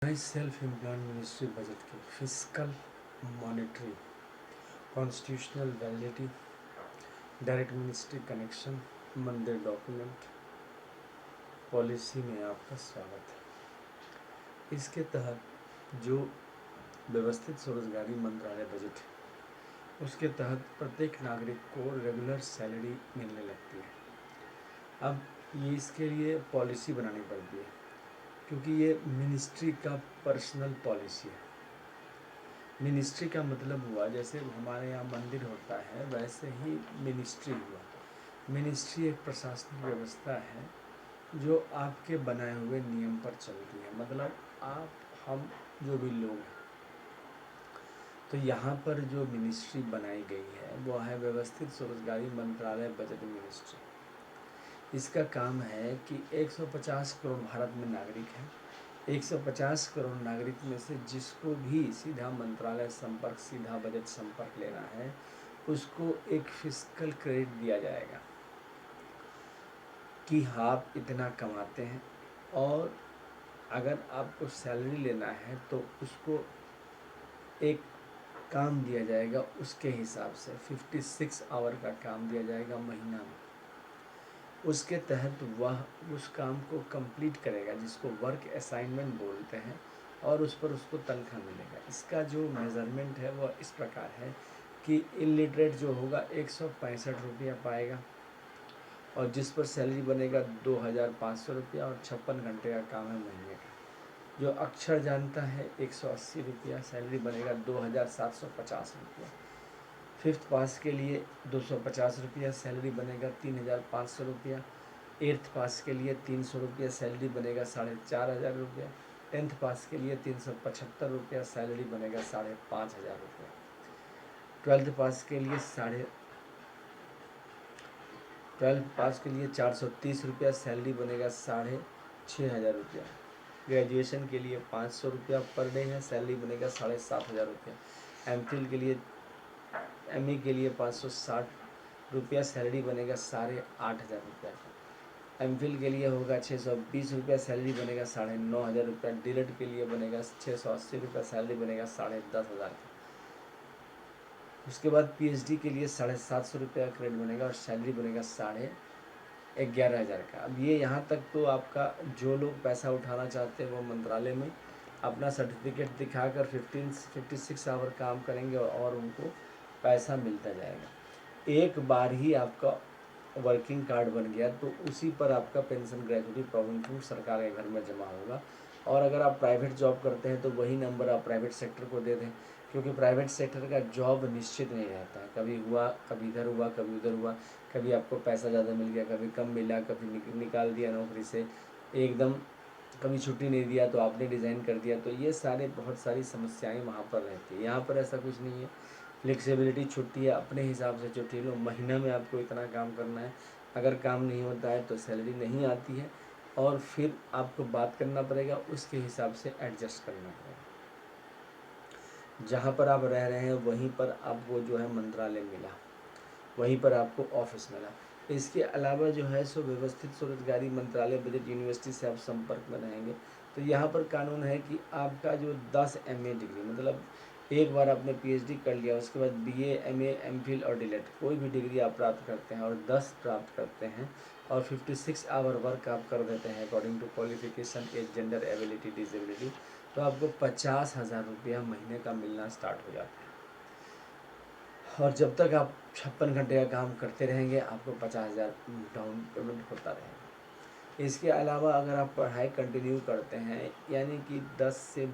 नई self employed ministry budget की fiscal monetary constitutional validity direct ministry connection मंदिर document policy में आपका स्वागत है। इसके तहत जो व्यवस्थित स्वरोजगारी मंत्रालय बजट है उसके तहत प्रत्येक नागरिक को रेगुलर सैलरी मिलने लगती है। अब ये इसके लिए पॉलिसी बनानी पड़ती है क्योंकि ये मिनिस्ट्री का पर्सनल पॉलिसी है। मिनिस्ट्री का मतलब हुआ जैसे हमारे यहाँ मंदिर होता है वैसे ही मिनिस्ट्री हुआ। मिनिस्ट्री एक प्रशासनिक व्यवस्था है जो आपके बनाए हुए नियम पर चलती है। मतलब आप हम जो भी लोग हैं, तो यहाँ पर जो मिनिस्ट्री बनाई गई है वो है व्यवस्थित स्वरोजगारी मंत्रालय बजट मिनिस्ट्री। इसका काम है कि 150 करोड़ भारत में नागरिक हैं। 150 करोड़ नागरिक में से जिसको भी सीधा मंत्रालय संपर्क, सीधा बजट संपर्क लेना है, उसको एक फिस्कल क्रेडिट दिया जाएगा कि आप इतना कमाते हैं और अगर आपको सैलरी लेना है तो उसको एक काम दिया जाएगा, उसके हिसाब से 56 आवर का काम दिया जाएगा महीना में। उसके तहत वह उस काम को कंप्लीट करेगा जिसको वर्क असाइनमेंट बोलते हैं और उस पर उसको तनख्वाह मिलेगा। इसका जो मेज़रमेंट है वह इस प्रकार है कि इलिटरेट जो होगा 165 रुपया पाएगा और जिस पर सैलरी बनेगा 2500 रुपया और 56 घंटे का काम है महीने का। जो अक्षर जानता है 180 रुपया, सैलरी बनेगा 2750 रुपया। फिफ्थ पास के लिए 250 रुपया, सैलरी बनेगा 3500 रुपया। एट्थ पास के लिए 300 रुपया, सैलरी बनेगा 4500 रुपया। 10th पास के लिए 375 रुपया, सैलरी बनेगा 5500 रुपया। 12th पास के लिए 430 रुपया, सैलरी बनेगा 6500 रुपया। ग्रेजुएशन के लिए 500 रुपया पर डे है, सैलरी बनेगा 7500 रुपया। एमफिल के लिए एमए के लिए 560 रुपया, सैलरी बनेगा 8500 रुपया। एमफिल के लिए होगा 620 रुपया, सैलरी बनेगा 9500 रुपया। डीलेट के लिए बनेगा 680 रुपया, सैलरी बनेगा 10,500। उसके बाद पीएचडी के लिए 750 रुपया क्रेडिट बनेगा और सैलरी बनेगा 11,500 का। अब ये यहाँ तक तो आपका जो लोग पैसा उठाना चाहते हैं वो मंत्रालय में अपना सर्टिफिकेट दिखाकर 56 आवर काम करेंगे और उनको पैसा मिलता जाएगा। एक बार ही आपका वर्किंग कार्ड बन गया तो उसी पर आपका पेंशन, ग्रेजुटी, प्रोविडेंट सरकार के घर में जमा होगा। और अगर आप प्राइवेट जॉब करते हैं तो वही नंबर आप प्राइवेट सेक्टर को दे दें, क्योंकि प्राइवेट सेक्टर का जॉब निश्चित नहीं रहता है। कभी हुआ, कभी इधर हुआ, कभी उधर हुआ, कभी आपको पैसा ज़्यादा मिल गया, कभी कम मिला, कभी निकाल दिया नौकरी से एकदम, कभी छुट्टी नहीं दिया तो आपने डिज़ाइन कर दिया। तो ये सारे बहुत सारी समस्याएं वहाँ पर रहती है। यहाँ पर ऐसा कुछ नहीं है, फ्लेक्सिबिलिटी, छुट्टी है, अपने हिसाब से छुट्टी लो। महीना में आपको इतना काम करना है, अगर काम नहीं होता है तो सैलरी नहीं आती है और फिर आपको बात करना पड़ेगा, उसके हिसाब से एडजस्ट करना पड़ेगा। जहाँ पर आप रह रहे हैं वहीं पर आपको जो है मंत्रालय मिला, वहीं पर आपको ऑफिस मिला। इसके अलावा जो है सो व्यवस्थित स्वरोजगारी मंत्रालय बजट यूनिवर्सिटी से आप संपर्क में रहेंगे तो यहाँ पर कानून है कि आपका जो 10 MA डिग्री, मतलब एक बार आपने PhD कर लिया, उसके बाद BA, MA, MPhil और डीलेट कोई भी डिग्री आप प्राप्त करते हैं और 10 प्राप्त करते हैं और 56 आवर वर्क आप कर देते हैं according to qualification, age, gender, ability, disability, तो आपको 50,000 रुपया महीने का मिलना स्टार्ट हो जाता है। और जब तक आप 56 घंटे का काम करते रहेंगे आपको 50,000 डाउन पेमेंट होता रहेगा। इसके अलावा अगर आप पढ़ाई कंटिन्यू करते हैं, यानी कि 10 से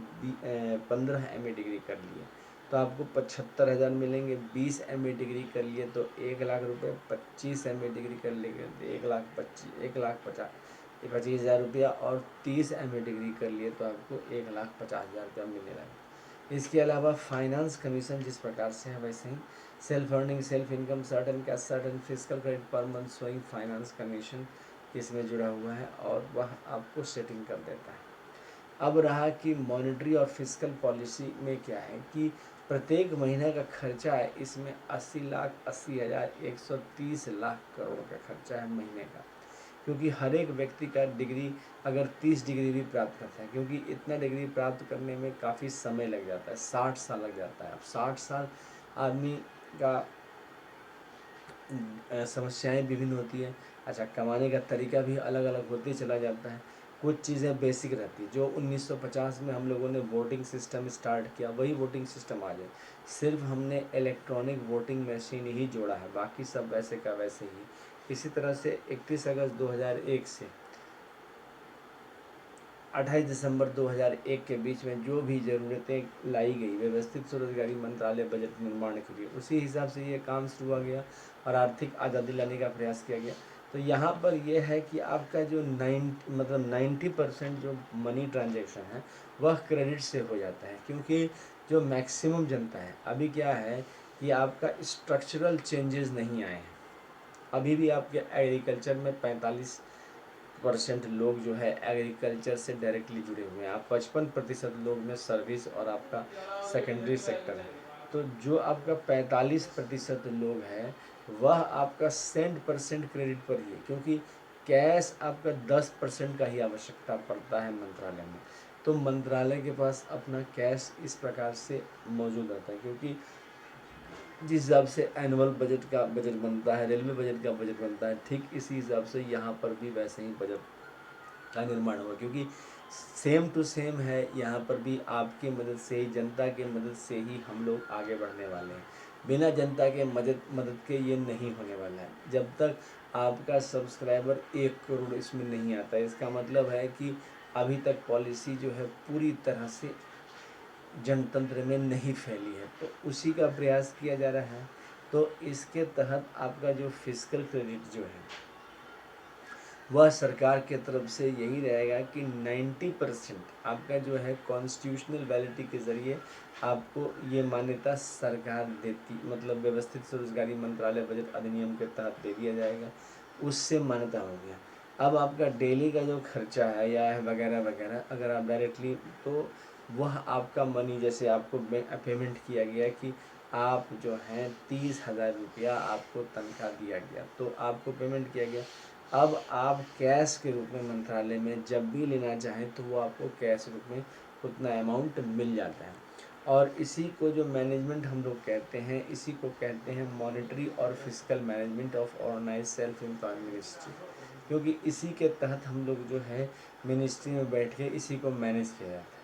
15 MA डिग्री कर लिए तो आपको 75,000 मिलेंगे। 20 MA डिग्री कर लिए तो 1,00,000 रुपये। 25 MA डिग्री कर लेंगे तो 1,25,000 रुपया और 30 MA डिग्री कर लिए तो आपको 1,50,000 रुपया मिलने लगा। इसके अलावा फाइनेंस कमीशन जिस प्रकार से है वैसे ही self earning, self income, certain cash, certain physical credit per month showing finance commission इसमें जुड़ा हुआ है और वह आपको सेटिंग कर देता है। अब रहा कि मॉनेटरी और फिजिकल पॉलिसी में क्या है कि प्रत्येक महीने का खर्चा है, इसमें 80,80,130 लाख करोड़ का खर्चा है महीने का। क्योंकि हर एक व्यक्ति का डिग्री अगर 30 डिग्री भी प्राप्त करता है, क्योंकि इतना डिग्री प्राप्त करने में काफ़ी समय लग जाता है, 60 साल लग जाता है। अब 60 साल आदमी का समस्याएं विभिन्न होती हैं। अच्छा, कमाने का तरीका भी अलग अलग होते चला जाता है। कुछ चीज़ें बेसिक रहती, जो 1950 में हम लोगों ने वोटिंग सिस्टम स्टार्ट किया, वही वोटिंग सिस्टम आ जाए, सिर्फ हमने इलेक्ट्रॉनिक वोटिंग मशीन ही जोड़ा है, बाकी सब वैसे का वैसे ही। इसी तरह से 31 अगस्त 2001 से 28 दिसंबर 2001 के बीच में जो भी ज़रूरतें लाई गई व्यवस्थित स्वरोजगारी मंत्रालय बजट निर्माण के लिए, उसी हिसाब से ये काम शुरू हुआ गया और आर्थिक आज़ादी लाने का प्रयास किया गया। तो यहाँ पर यह है कि आपका जो 90% जो मनी ट्रांजैक्शन है वह क्रेडिट से हो जाता है, क्योंकि जो मैक्सिमम जनता है, अभी क्या है कि आपका स्ट्रक्चरल चेंजेस नहीं आए हैं। अभी भी आपके एग्रीकल्चर में 45% लोग जो है एग्रीकल्चर से डायरेक्टली जुड़े हुए हैं। आप 55% लोग में सर्विस और आपका सेकेंडरी सेक्टर है। तो जो आपका 45% लोग हैं वह आपका 100% क्रेडिट पर ही है, क्योंकि कैश आपका 10% का ही आवश्यकता पड़ता है मंत्रालय में। तो मंत्रालय के पास अपना कैश इस प्रकार से मौजूद रहता है, क्योंकि जिस हिसाब से एनुअल बजट का बजट बनता है, रेलवे बजट का बजट बनता है, ठीक इसी हिसाब से यहाँ पर भी वैसे ही बजट का निर्माण हुआ, क्योंकि सेम टू सेम है। यहाँ पर भी आपकी मदद से ही, जनता के मदद से ही हम लोग आगे बढ़ने वाले हैं। बिना जनता के मदद के ये नहीं होने वाला है। जब तक आपका सब्सक्राइबर 1 करोड़ इसमें नहीं आता है, इसका मतलब है कि अभी तक पॉलिसी जो है पूरी तरह से जनतंत्र में नहीं फैली है, तो उसी का प्रयास किया जा रहा है। तो इसके तहत आपका जो फिस्कल क्रेडिट जो है वह सरकार के तरफ से यही रहेगा कि 90% आपका जो है कॉन्स्टिट्यूशनल वैलिडिटी के ज़रिए आपको ये मान्यता सरकार देती, मतलब व्यवस्थित स्वरोजगारी मंत्रालय बजट अधिनियम के तहत दे दिया जाएगा, उससे मान्यता हो गया। अब आपका डेली का जो खर्चा है या वगैरह वगैरह, अगर आप डायरेक्टली, तो वह आपका मनी, जैसे आपको पेमेंट किया गया कि आप जो हैं 30,000 रुपया आपको तनख्वाह दिया गया, तो आपको पेमेंट किया गया। अब आप कैश के रूप में मंत्रालय में जब भी लेना चाहें तो वो आपको कैश रूप में उतना अमाउंट मिल जाता है। और इसी को जो मैनेजमेंट हम लोग कहते हैं, इसी को कहते हैं मॉनेटरी और fiscal management of organise self employed ministry, क्योंकि इसी के तहत हम लोग जो है मिनिस्ट्री में बैठ के इसी को मैनेज किया जाता है।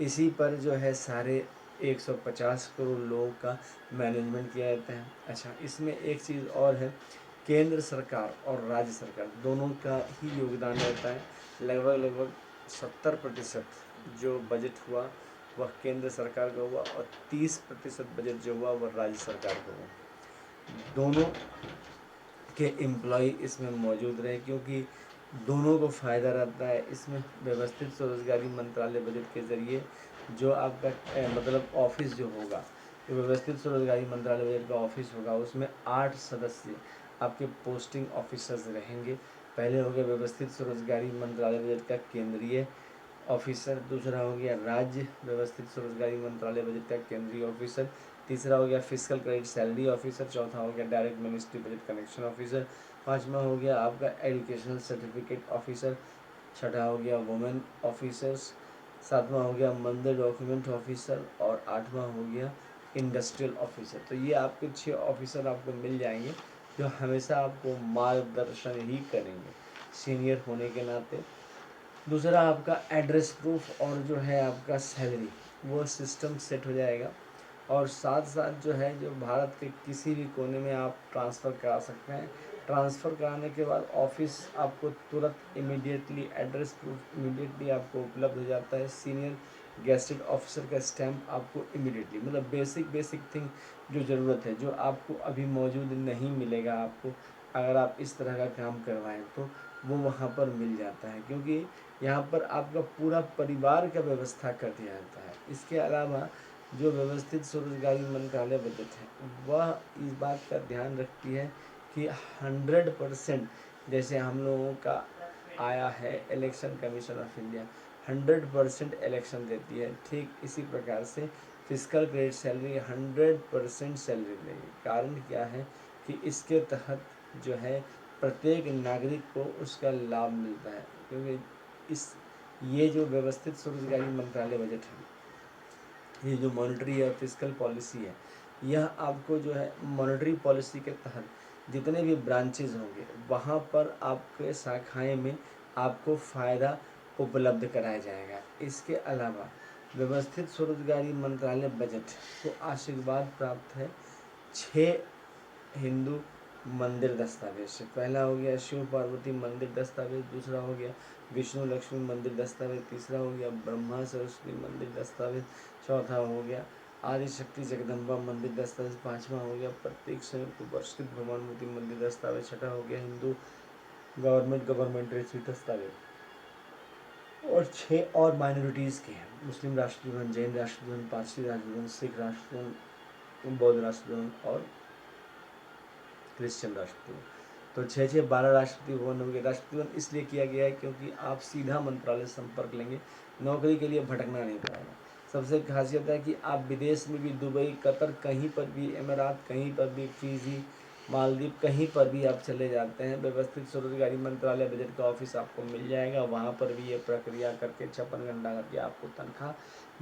इसी पर जो है सारे 150 करोड़ लोगों का मैनेजमेंट किया जाता है। अच्छा, इसमें एक चीज़ और है, केंद्र सरकार और राज्य सरकार दोनों का ही योगदान रहता है। लगभग 70% जो बजट हुआ वह केंद्र सरकार का हुआ और 30% बजट जो हुआ वह राज्य सरकार का हुआ। दोनों के एम्प्लॉय इसमें मौजूद रहे, क्योंकि दोनों को फ़ायदा रहता है। इसमें व्यवस्थित स्वरोजगारी मंत्रालय बजट के ज़रिए जो आपका मतलब ऑफिस जो होगा, जो व्यवस्थित स्वरोजगारी मंत्रालय बजट का ऑफिस होगा, उसमें 8 सदस्य आपके पोस्टिंग ऑफिसर्स रहेंगे। पहले हो गया व्यवस्थित स्वरोजगारी मंत्रालय बजट का केंद्रीय ऑफिसर, दूसरा हो गया राज्य व्यवस्थित स्वरोजगारी मंत्रालय बजट का केंद्रीय ऑफिसर, तीसरा हो गया फिजिकल क्रेडिट सैलरी ऑफिसर, चौथा हो गया direct ministry budget connection officer, पांचवा हो गया आपका एजुकेशनल सर्टिफिकेट ऑफिसर, छठा हो गया वुमेन ऑफिसर्स, सातवां हो गया मंदिर डॉक्यूमेंट ऑफिसर और आठवां हो गया इंडस्ट्रियल ऑफिसर। तो ये आपके 6 ऑफिसर आपको मिल जाएंगे जो हमेशा आपको मार्गदर्शन ही करेंगे सीनियर होने के नाते। दूसरा आपका एड्रेस प्रूफ और जो है आपका सैलरी, वो सिस्टम सेट हो जाएगा। और साथ साथ जो है, जो भारत के किसी भी कोने में आप ट्रांसफ़र करा सकते हैं। ट्रांसफ़र कराने के बाद ऑफिस आपको तुरंत इमीडिएटली एड्रेस प्रूफ इमीडिएटली आपको उपलब्ध हो जाता है। सीनियर गेस्टेड ऑफिसर का स्टैम्प आपको इमीडिएटली, मतलब बेसिक थिंग जो ज़रूरत है, जो आपको अभी मौजूद नहीं मिलेगा आपको अगर आप इस तरह का काम करवाएं, तो वो वहाँ पर मिल जाता है, क्योंकि यहाँ पर आपका पूरा परिवार का व्यवस्था कर दिया जाता है। इसके अलावा जो व्यवस्थित स्वरोजगारी मंत्रालय बजट है वह इस बात का ध्यान रखती है कि 100%, जैसे हम लोगों का आया है election commission of India 100% election देती है, ठीक इसी प्रकार से फिजिकल क्रेडिट सैलरी 100% सैलरी देगी। कारण क्या है कि इसके तहत जो है प्रत्येक नागरिक को उसका लाभ मिलता है, क्योंकि ये जो व्यवस्थित स्वरोजगारी मंत्रालय बजट है, ये जो मॉनेटरी और फिस्कल पॉलिसी है, यह आपको जो है मॉनेटरी पॉलिसी के तहत जितने भी ब्रांचेज होंगे वहाँ पर आपके शाखाएं में आपको फ़ायदा उपलब्ध कराया जाएगा। इसके अलावा व्यवस्थित स्वरोजगारी मंत्रालय बजट को आशीर्वाद प्राप्त है 6 हिंदू मंदिर दस्तावेज से। पहला हो गया शिव पार्वती मंदिर दस्तावेज, दूसरा हो गया विष्णु लक्ष्मी मंदिर दस्तावेज, तीसरा हो गया ब्रह्मा सरस्वती मंदिर दस्तावेज, चौथा हो गया आदि शक्ति जगदम्बा मंदिर दस्तावेज, पांचवा हो गया प्रत्येक संयुक्त पुरस्कृत भगवान मंदिर दस्तावेज, छठा हो गया हिंदू गवर्नमेंट रजिस्ट्री दस्तावेज, और 6 और माइनॉरिटीज़ के हैं, मुस्लिम राष्ट्रधन, जैन राष्ट्रधन, पारसी राष्ट्रधन, सिख राष्ट्रधन, बौद्ध राष्ट्रधन और क्रिश्चियन राष्ट्रपति। तो 6 12 राष्ट्रपति भवन होंगे। राष्ट्रपति भवन इसलिए किया गया है क्योंकि आप सीधा मंत्रालय संपर्क लेंगे, नौकरी के लिए भटकना नहीं पड़ेगा। सबसे खासियत है कि आप विदेश में भी, दुबई, कतर, कहीं पर भी, एमिरात, कहीं पर भी, फिजी, मालदीव, कहीं पर भी आप चले जाते हैं, व्यवस्थित स्वरोजगारी मंत्रालय बजट का ऑफिस आपको मिल जाएगा। वहाँ पर भी ये प्रक्रिया करके 56 घंटा करके आपको तनख्वाह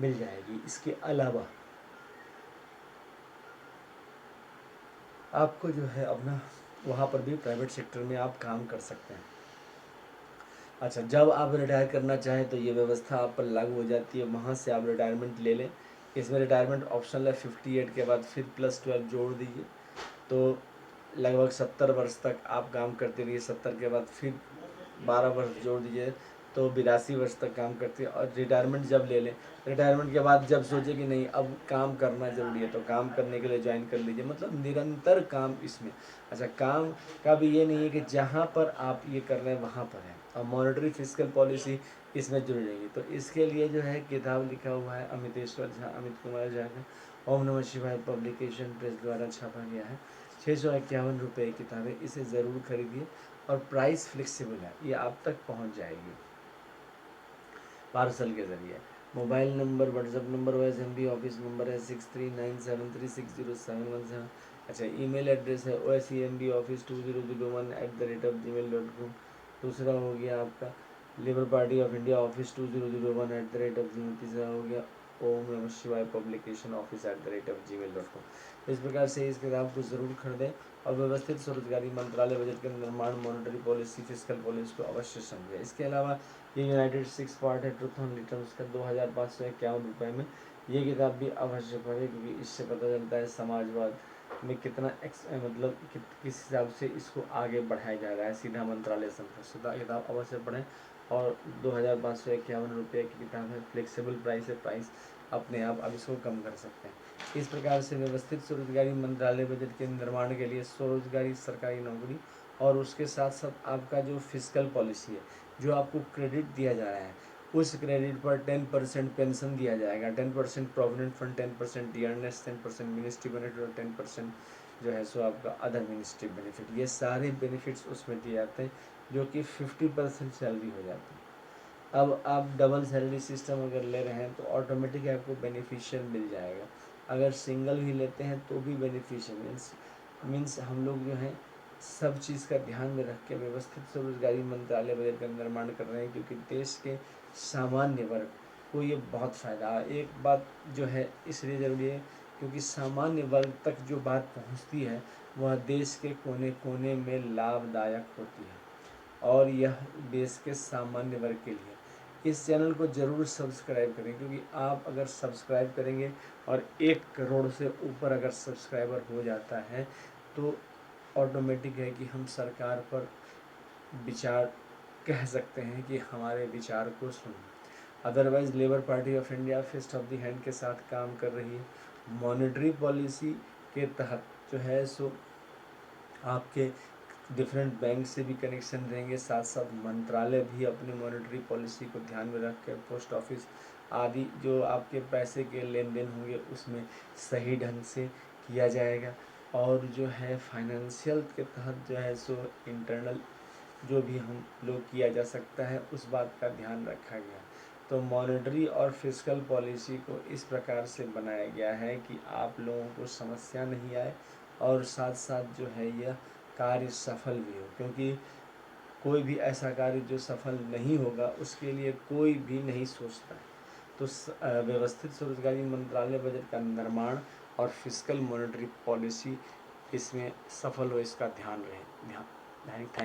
मिल जाएगी। इसके अलावा आपको जो है अपना वहाँ पर भी प्राइवेट सेक्टर में आप काम कर सकते हैं। अच्छा, जब आप रिटायर करना चाहें तो ये व्यवस्था आप पर लागू हो जाती है, वहाँ से आप रिटायरमेंट ले लें। इसमें रिटायरमेंट ऑप्शनल है, 58 के बाद फिर +12 जोड़ दीजिए, तो लगभग 70 वर्ष तक आप काम करते रहिए। 70 के बाद फिर 12 वर्ष जोड़ दीजिए तो 82 वर्ष तक काम करते हैं। और रिटायरमेंट जब ले लें, रिटायरमेंट के बाद जब सोचे कि नहीं अब काम करना ज़रूरी है, तो काम करने के लिए ज्वाइन कर लीजिए, मतलब निरंतर काम इसमें। अच्छा, काम का भी ये नहीं है कि जहाँ पर आप ये कर रहे हैं वहाँ पर है, और मॉनेटरी फिस्कल पॉलिसी इसमें जुड़ जाएगी। तो इसके लिए जो है किताब लिखा हुआ है अमितेश्वर झा, अमित कुमार झा का, ओम नमः शिवाय पब्लिकेशन प्रेस द्वारा छापा गया है। 651 रुपये किताब है, इसे ज़रूर खरीदिए। और प्राइस फ्लेक्सिबल है, ये आप तक पहुंच जाएगी पार्सल के ज़रिए। Mobile number, WhatsApp number, OSMB office number है 6397360717। अच्छा, ईमेल एड्रेस है OSEMBoffice2001@gmail.com। दूसरा हो गया आपका labour Party of India office 2001@gmail। तीसरा हो गया ओम नमः शिवाय पब्लिकेशन ऑफिस@gmail.com। इस प्रकार से इस किताब को ज़रूर खरीदें और व्यवस्थित स्वरोजगारी मंत्रालय बजट के निर्माण, मॉनेटरी पॉलिसी, फिस्कल पॉलिसी को अवश्य समझें। इसके अलावा ये यूनाइटेड 6 पार्ट है ट्रुथ ऑन रिटर्न्स का 2551 रुपये में, ये किताब भी अवश्य पढ़ें, क्योंकि इससे पता चलता है समाजवाद में कितना मतलब किस हिसाब से इसको आगे बढ़ाया जा रहा है। सीधा मंत्रालय संपर्क किताब अवश्य पढ़ें। और 2551 रुपये की किताब है, फ्लेक्सिबल प्राइस है, प्राइस अपने आप अब इसको कम कर सकते हैं। इस प्रकार से व्यवस्थित स्वरोजगारी मंत्रालय बजट के निर्माण के लिए स्वरोजगारी सरकारी नौकरी और उसके साथ साथ आपका जो फिस्कल पॉलिसी है, जो आपको क्रेडिट दिया जा रहा है, उस क्रेडिट पर 10% पेंशन दिया जाएगा, 10% provident fund, 10% dearness, 10% ministry benefit और 10% जो है सो आपका अदर मिनिस्ट्री बेनिफिट। ये सारे बेनिफिट्स उसमें दिए जाते हैं, जो कि 50% सैलरी हो जाती है। अब आप डबल सैलरी सिस्टम अगर ले रहे हैं तो ऑटोमेटिक आपको बेनिफिशियल मिल जाएगा। अगर सिंगल भी लेते हैं तो भी बेनिफिशियल मीन्स हम लोग जो है सब चीज़ का ध्यान में रख के व्यवस्थित स्वरोजगारी मंत्रालय बजट का निर्माण कर रहे हैं, क्योंकि देश के सामान्य वर्ग को ये बहुत फ़ायदा। एक बात जो है इसलिए ज़रूरी है क्योंकि सामान्य वर्ग तक जो बात पहुंचती है वह देश के कोने कोने में लाभदायक होती है, और यह देश के सामान्य वर्ग के लिए। इस चैनल को ज़रूर सब्सक्राइब करें, क्योंकि आप अगर सब्सक्राइब करेंगे और 1 करोड़ से ऊपर अगर सब्सक्राइबर हो जाता है तो ऑटोमेटिक है कि हम सरकार पर विचार कह सकते हैं कि हमारे विचार को सुनो। Otherwise Labour Party of India fist of the hand के साथ काम कर रही है। मॉनेटरी पॉलिसी के तहत जो है सो आपके डिफरेंट बैंक से भी कनेक्शन रहेंगे, साथ साथ मंत्रालय भी अपनी मॉनेटरी पॉलिसी को ध्यान में रख कर पोस्ट ऑफिस आदि जो आपके पैसे के लेन देन होंगे उसमें सही ढंग से किया जाएगा। और जो है फाइनेंशियल के तहत जो है सो इंटरनल जो भी हम लोग किया जा सकता है उस बात का ध्यान रखा गया। तो मॉनेटरी और फिस्कल पॉलिसी को इस प्रकार से बनाया गया है कि आप लोगों को समस्या नहीं आए, और साथ साथ जो है यह कार्य सफल भी हो, क्योंकि कोई भी ऐसा कार्य जो सफल नहीं होगा उसके लिए कोई भी नहीं सोचता है। तो व्यवस्थित स्वरोजगारी मंत्रालय बजट का निर्माण और फिस्कल मॉनेटरी पॉलिसी इसमें सफल हो, इसका ध्यान रहे। ध्यान। थैंक